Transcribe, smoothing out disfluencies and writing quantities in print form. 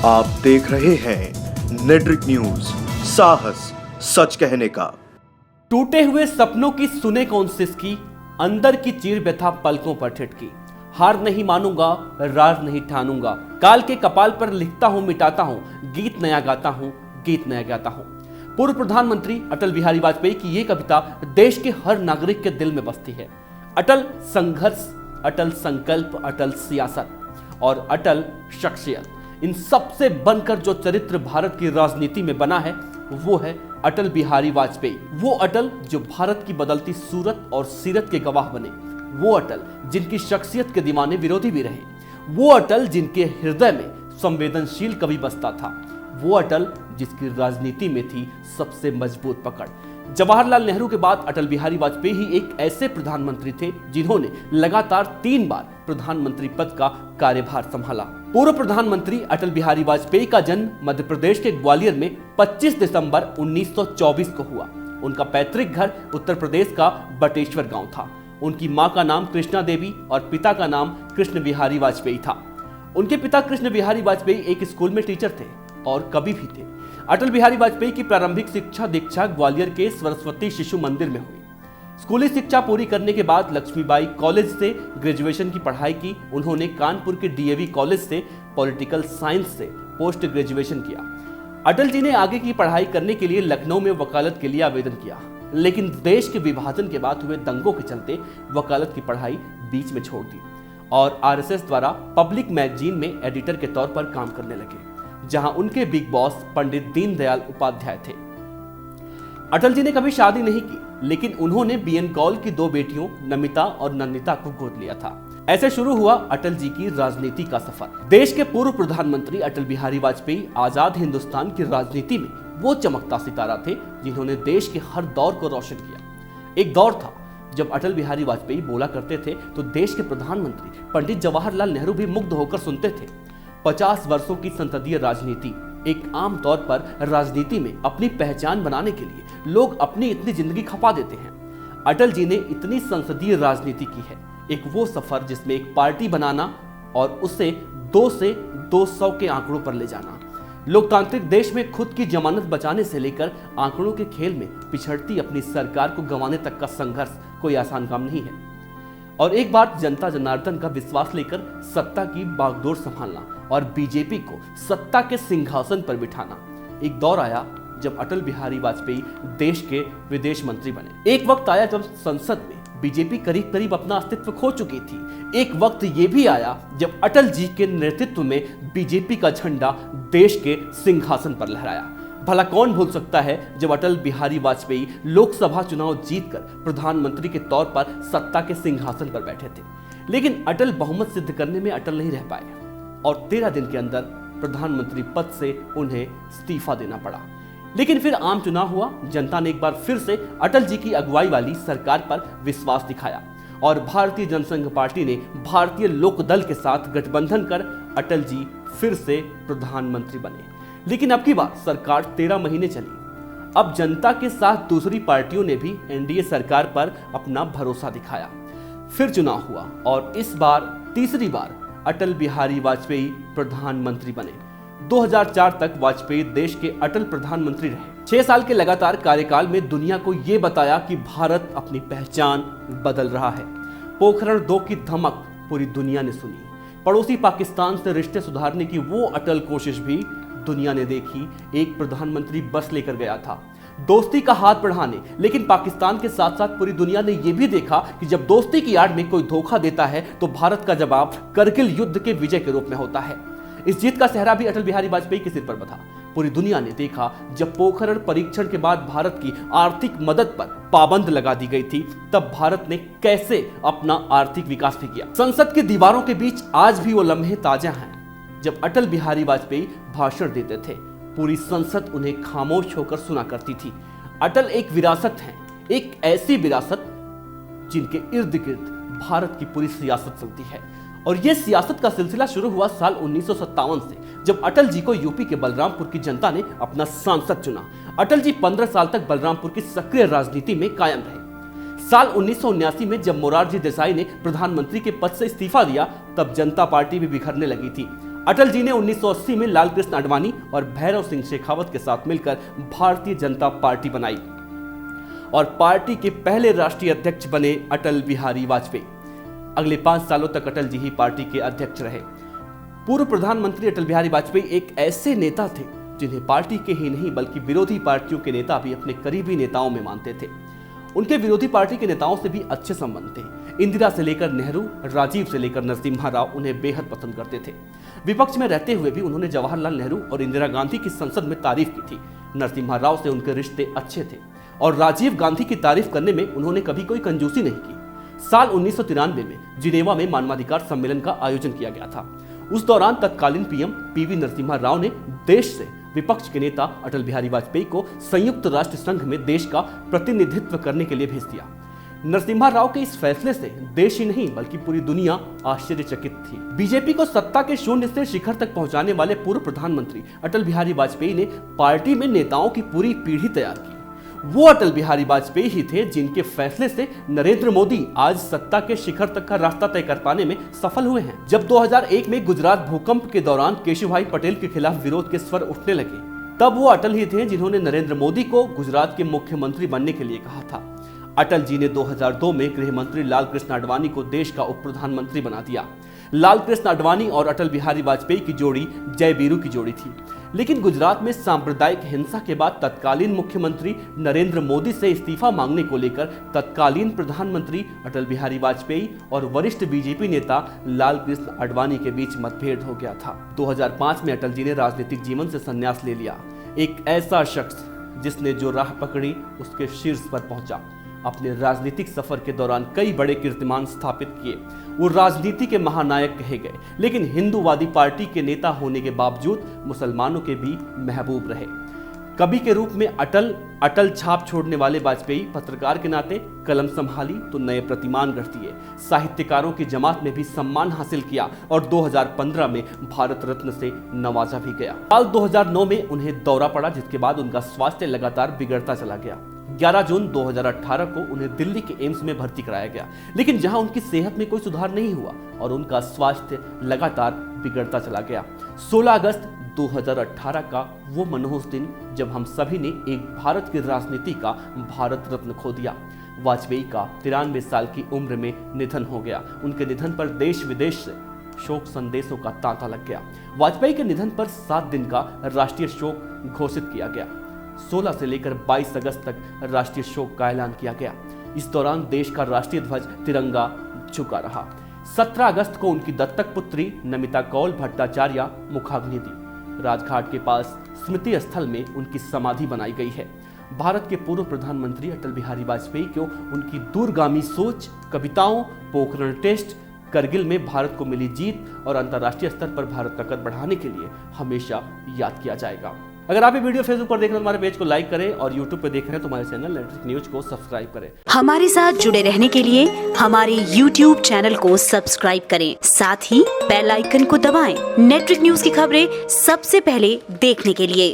आप देख रहे हैं नेट्रिक न्यूज, साहस सच कहने का। टूटे हुए सपनों की सुने कौन सिसकी, अंदर की चीर व्यथा पलकों पर ठिठकी। हार नहीं मानूंगा, रार नहीं ठानूंगा, काल के कपाल पर लिखता हूं मिटाता हूं, गीत नया गाता हूं, गीत नया गाता हूं। पूर्व प्रधानमंत्री अटल बिहारी वाजपेयी की यह कविता देश के हर नागरिक के दिल में बसती है। अटल संघर्ष, अटल संकल्प, अटल सियासत और अटल शख्सियत, इन सबसे बनकर जो चरित्र भारत की राजनीति में बना है वो है अटल बिहारी वाजपेयी। वो अटल जो भारत की बदलती सूरत और सीरत के गवाह बने। वो अटल जिनकी शख्सियत के दीवाने विरोधी भी रहे। वो अटल जिनके हृदय में संवेदनशील कवि बसता था। वो अटल जिसकी राजनीति में थी सबसे मजबूत पकड़। जवाहरलाल नेहरू के बाद अटल बिहारी वाजपेयी ही एक ऐसे प्रधानमंत्री थे जिन्होंने लगातार 3 बार प्रधानमंत्री पद का कार्यभार संभाला। पूर्व प्रधानमंत्री अटल बिहारी वाजपेयी का जन्म मध्य प्रदेश के ग्वालियर में 25 दिसंबर 1924 को हुआ। उनका पैतृक घर उत्तर प्रदेश का बटेश्वर गांव था। उनकी मां का नाम कृष्णा देवी और पिता का नाम कृष्ण बिहारी वाजपेयी था। उनके पिता कृष्ण बिहारी वाजपेयी एक स्कूल में टीचर थे और कवि भी थे। अटल बिहारी वाजपेयी की प्रारंभिक शिक्षा दीक्षा ग्वालियर के सरस्वती शिशु मंदिर में हुई। स्कूली शिक्षा पूरी करने के बाद लक्ष्मीबाई कॉलेज से ग्रेजुएशन की पढ़ाई की। उन्होंने कानपुर के डीएवी कॉलेज से पॉलिटिकल साइंस से पोस्ट ग्रेजुएशन किया। अटल जी ने आगे की पढ़ाई करने के लिए लखनऊ में वकालत के लिए आवेदन किया, लेकिन देश के विभाजन के बाद हुए दंगों के चलते वकालत की पढ़ाई बीच में छोड़ दी और आरएसएस द्वारा पब्लिक मैगजीन में एडिटर के तौर पर काम करने लगे, जहां उनके बिग बॉस पंडित दीनदयाल उपाध्याय थे। अटल जी ने कभी शादी नहीं की, लेकिन उन्होंने बीएन कौल की 2 बेटियों नमिता और नंदिता को गोद लिया था। ऐसे शुरू हुआ अटल जी की राजनीति का सफर। देश के पूर्व प्रधानमंत्री अटल बिहारी वाजपेयी आजाद हिंदुस्तान की राजनीति में वो चमकता सितारा थे जिन्होंने देश के हर दौर को रोशन किया। एक दौर था जब अटल बिहारी वाजपेयी बोला करते थे तो देश के प्रधानमंत्री पंडित जवाहरलाल नेहरू भी मुग्ध होकर सुनते थे। 50 वर्षों की संसदीय राजनीति, एक आम तौर पर राजनीति में अपनी पहचान बनाने के लिए लोग अपनी इतनी जिंदगी खपा देते हैं। अटल जी ने इतनी संसदीय राजनीति की है, एक वो सफर जिसमें एक पार्टी बनाना और उसे 2 से 200 के आंकड़ों पर ले जाना। लोकतांत्रिक देश में खुद की जमानत बचाने से लेकर आंकड़ों के खेल में पिछड़ती अपनी सरकार को गंवाने तक का संघर्ष कोई आसान काम नहीं है। और एक बार जनता जनार्दन का विश्वास लेकर सत्ता की बागडोर संभालना और बीजेपी को सत्ता के सिंहासन पर बिठाना। एक दौर आया जब अटल बिहारी वाजपेयी देश के विदेश मंत्री बने। एक वक्त आया जब संसद में बीजेपी करीब करीब अपना अस्तित्व खो चुकी थी। एक वक्त ये भी आया जब अटल जी के नेतृत्व में बीजेपी का झंडा देश के सिंहासन पर लहराया। भला कौन भूल सकता है जब अटल बिहारी वाजपेयी लोकसभा चुनाव जीतकर प्रधानमंत्री के तौर पर सत्ता के सिंहासन पर बैठे थे, लेकिन अटल बहुमत सिद्ध करने में अटल नहीं रह पाए और 13 दिन के अंदर प्रधानमंत्री पद से उन्हें इस्तीफा देना पड़ा। लेकिन फिर आम चुनाव हुआ। जनता ने एक बार फिर से अटल जी की अगुवाई वाली सरकार पर विश्वास दिखाया और भारतीय जनसंघ पार्टी ने भारतीय लोकदल के साथ गठबंधन कर अटल जी फिर से प्रधानमंत्री बने। लेकिन अब की बार सरकार 13 महीने चली। अब जनता के साथ दूसरी पार्टियों ने भी एनडीए सरकार पर अपना भरोसा दिखाया। फिर चुनाव हुआ और इस बार तीसरी बार अटल बिहारी वाजपेयी प्रधानमंत्री बने। 2004 तक वाजपेयी देश के अटल प्रधानमंत्री रहे। 6 साल के लगातार कार्यकाल में दुनिया को यह बताया कि भारत अपनी पहचान बदल रहा है। पोखरण 2 की धमक पूरी दुनिया ने सुनी। पड़ोसी पाकिस्तान से रिश्ते सुधारने की वो अटल कोशिश भी दुनिया ने देखी। एक प्रधानमंत्री बस लेकर गया था दोस्ती का हाथ बढ़ाने, लेकिन पाकिस्तान के साथ साथ पूरी दुनिया ने यह भी देखा कि जब दोस्ती की आड़ में कोई धोखा देता है तो भारत का जवाब करगिल युद्ध के विजय के रूप में होता है। इस जीत का सेहरा भी अटल बिहारी वाजपेयी के सिर पर बंधा। पूरी दुनिया ने देखा जब पोखरण परीक्षण के बाद भारत की आर्थिक मदद पर पाबंद लगा दी गई थी, तब भारत ने कैसे अपना आर्थिक विकास भी किया। संसद की दीवारों के बीच आज भी वो लम्हे ताजा हैं जब अटल बिहारी वाजपेयी भाषण देते थे। पूरी संसद उन्हें खामोश होकर सुना करती थी। अटल एक विरासत है, एक ऐसी विरासत जिनके इर्द गिर्द भारत की पूरी सियासत चलती है। और यह सियासत का सिलसिला शुरू हुआ साल 1957 से, जब अटल जी को यूपी के बलरामपुर की जनता ने अपना सांसद चुना। अटल जी 15 साल तक बलरामपुर की सक्रिय राजनीति में कायम रहे। साल 1979 में जब मोरारजी देसाई ने प्रधानमंत्री के पद से इस्तीफा दिया, तब जनता पार्टी भी बिखरने लगी थी। अटल जी ने 1980 में लालकृष्ण आडवाणी और भैरव सिंह शेखावत के साथ मिलकर भारतीय जनता पार्टी बनाई और पार्टी के पहले राष्ट्रीय अध्यक्ष बने अटल बिहारी वाजपेयी। अगले 5 सालों तक अटल जी ही पार्टी के अध्यक्ष रहे। पूर्व प्रधानमंत्री अटल बिहारी वाजपेयी एक ऐसे नेता थे जिन्हें पार्टी के ही नहीं बल्कि विरोधी पार्टियों के नेता भी अपने करीबी नेताओं में मानते थे। उनके विरोधी पार्टी के नेताओं से भी अच्छे संबंध थे। इंदिरा से लेकर नेहरू, राजीव से लेकर नरसिम्हा राव उन्हें बेहद पसंद करते थे। विपक्ष में रहते हुए भी उन्होंने जवाहरलाल नेहरू और इंदिरा गांधी की संसद में तारीफ की थी। नरसिम्हा राव से उनके रिश्ते अच्छे थे और राजीव गांधी की तारीफ करने में उन्होंने कभी कोई कंजूसी नहीं की। साल 1993 में जिनेवा में मानवाधिकार सम्मेलन का आयोजन किया गया था। उस दौरान तत्कालीन पीएम पीवी नरसिम्हा राव ने देश से विपक्ष के नेता अटल बिहारी वाजपेयी को संयुक्त राष्ट्र संघ में देश का प्रतिनिधित्व करने के लिए भेज दिया। नरसिम्हा राव के इस फैसले से देश ही नहीं बल्कि पूरी दुनिया आश्चर्यचकित थी। बीजेपी को सत्ता के शून्य से शिखर तक पहुंचाने वाले पूर्व प्रधानमंत्री अटल बिहारी वाजपेयी ने पार्टी में नेताओं की पूरी पीढ़ी तैयार की। वो अटल बिहारी वाजपेयी ही थे जिनके फैसले से नरेंद्र मोदी आज सत्ता के शिखर तक का रास्ता तय कर पाने में सफल हुए हैं। जब 2001 में गुजरात भूकंप के दौरान केशुभाई पटेल के खिलाफ विरोध के स्वर उठने लगे, तब वो अटल ही थे जिन्होंने नरेंद्र मोदी को गुजरात के मुख्यमंत्री बनने के लिए कहा था। अटल जी ने 2002 में गृह मंत्री लालकृष्ण आडवाणी को देश का उप प्रधानमंत्री बना दिया। लालकृष्ण आडवाणी और अटल बिहारी वाजपेयी की जोड़ी जय वीरू की जोड़ी थी। लेकिन गुजरात में सांप्रदायिक हिंसा के बाद तत्कालीन मुख्यमंत्री नरेंद्र मोदी से इस्तीफा मांगने को लेकर तत्कालीन प्रधानमंत्री अटल बिहारी वाजपेयी और वरिष्ठ बीजेपी नेता लालकृष्ण आडवाणी के बीच मतभेद हो गया था। 2005 में अटल जी ने राजनीतिक जीवन से संन्यास ले लिया। एक ऐसा शख्स जिसने जो राह पकड़ी उसके शीर्ष पर पहुंचा। अपने राजनीतिक सफर के दौरान कई बड़े कीर्तिमान स्थापित किए। वो राजनीति के महानायक कहे गए, लेकिन हिंदूवादी पार्टी के नेता होने के बावजूद मुसलमानों के भी महबूब रहे। कवि के रूप में अटल छाप छोड़ने वाले वाजपेयी पत्रकार के नाते कलम संभाली तो नए प्रतिमान गढ़ दिए। साहित्यकारों की जमात में भी सम्मान हासिल किया और 2015 में भारत रत्न से नवाजा भी गया। साल 2009 में उन्हें दौरा पड़ा, जिसके बाद उनका स्वास्थ्य लगातार बिगड़ता चला गया। 11 जून 2018 को उन्हें दिल्ली के एम्स में भर्ती कराया गया, लेकिन जहां उनकी सेहत में कोई सुधार नहीं हुआ और उनका स्वास्थ्य लगातार बिगड़ता चला गया। 16 अगस्त 2018 का वो मनहूस दिन जब हम सभी ने एक भारत की राजनीति का भारत रत्न खो दिया। वाजपेयी का 93 साल की उम्र में निधन हो गया। उनके निधन पर देश विदेश से शोक संदेशों का तांता लग गया। वाजपेयी के निधन पर 7 दिन का राष्ट्रीय शोक घोषित किया गया। 16 से लेकर 22 अगस्त तक राष्ट्रीय शोक का ऐलान किया गया। इस दौरान देश का राष्ट्रीय ध्वज तिरंगा झुका रहा। 17 अगस्त को उनकी दत्तक पुत्री नमिता कौल भट्टाचार्य मुखाग्नि दी। राजघाट के पास स्मृति स्थल में उनकी समाधि बनाई गई है। भारत के पूर्व प्रधानमंत्री अटल बिहारी वाजपेयी को उनकी दूरगामी सोच, कविताओं, पोखरण टेस्ट, करगिल में भारत को मिली जीत और अंतर्राष्ट्रीय स्तर पर भारत का कद बढ़ाने के लिए हमेशा याद किया जाएगा। अगर आप ये वीडियो फेसबुक पर देख रहे हैं तो हमारे पेज को लाइक करें और यूट्यूब पे देख रहे हैं तो हमारे चैनल नेटवर्क न्यूज को सब्सक्राइब करें। हमारे साथ जुड़े रहने के लिए हमारे YouTube चैनल को सब्सक्राइब करें, साथ ही बेल आइकन को दबाएं। नेटवर्क न्यूज की खबरें सबसे पहले देखने के लिए।